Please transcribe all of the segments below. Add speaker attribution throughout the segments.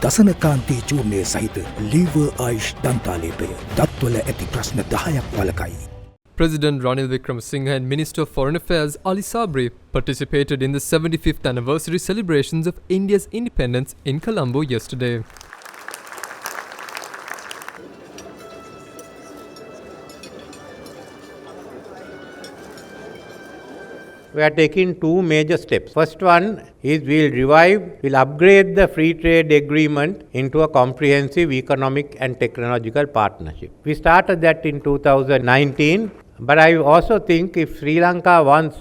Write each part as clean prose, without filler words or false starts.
Speaker 1: දසනකාන්ති චූර්ණය සහිත ලීවර් ආයුෂ් දන්තාලේපය දත්වල ඇති ප්‍රශ්න 10ක් වළකයි.
Speaker 2: President Ranil Wickremesinghe and Minister of Foreign Affairs Ali Sabri participated in the 75th anniversary celebrations of India's independence in Colombo yesterday.
Speaker 3: We are taking two major steps. First one is we'll upgrade the free trade agreement into a comprehensive economic and technological partnership. We started that in 2019, but I also think if Sri Lanka wants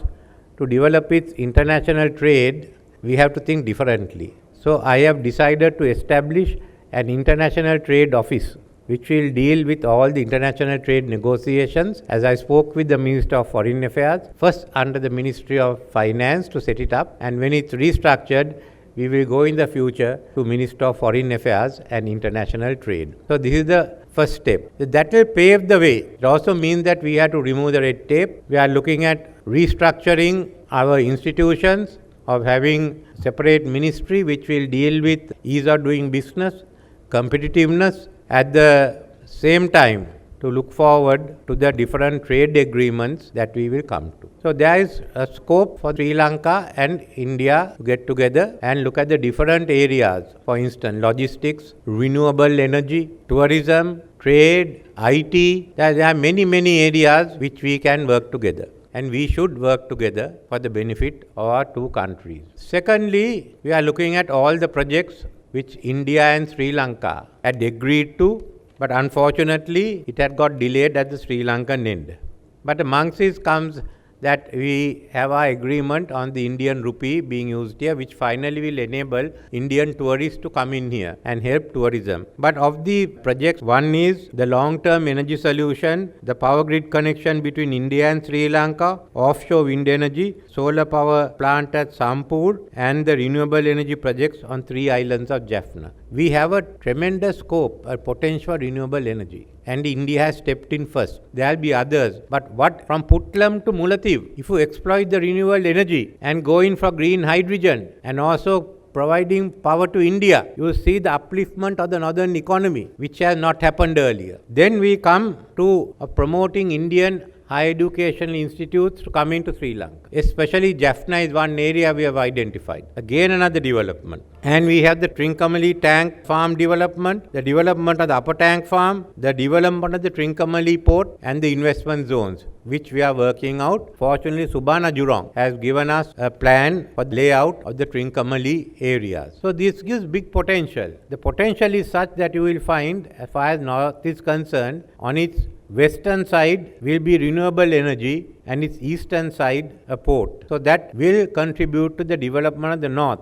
Speaker 3: to develop its international trade, we have to think differently. So I have decided to establish an international trade office which will deal with all the international trade negotiations, as I spoke with the Minister of Foreign Affairs, first under the Ministry of Finance to set it up, and when it's restructured, we will go in the future to Minister of Foreign Affairs and International Trade. So this is the first step. That will pave the way. It also means that we have to remove the red tape. We are looking at restructuring our institutions, of having separate ministry which will deal with ease of doing business, competitiveness, at the same time to look forward to the different trade agreements that we will come to. So there is a scope for Sri Lanka and India to get together and look at the different areas. For instance, logistics, renewable energy, tourism, trade, IT. There are many areas which we can work together. And we should work together for the benefit of our two countries. Secondly, we are looking at all the projects which India and Sri Lanka had agreed to, but unfortunately it had got delayed at the Sri Lankan end. But amongst this comes that we have our agreement on the Indian rupee being used here, which finally will enable Indian tourists to come in here and help tourism. But of the projects, one is the long-term energy solution, the power grid connection between India and Sri Lanka, offshore wind energy, solar power plant at Sampur, and the renewable energy projects on 3 islands of Jaffna. We have a tremendous scope, a potential for renewable energy. And India has stepped in first. There will be others. But what from Putlam to Mullaitivu, if you exploit the renewable energy and go in for green hydrogen and also providing power to India, you will see the upliftment of the northern economy, which has not happened earlier. Then we come to promoting Indian higher educational institutes to come into Sri Lanka. Especially Jaffna is one area we have identified. Again another development. And we have the Trincomalee tank farm development, the development of the upper tank farm, the development of the Trincomalee port and the investment zones, which we are working out. Fortunately, Subhana Jurong has given us a plan for the layout of the Trincomalee areas. So this gives big potential. The potential is such that you will find, as far as North is concerned, on its western side will be renewable energy and its eastern side a port. So that will contribute to the development of the North.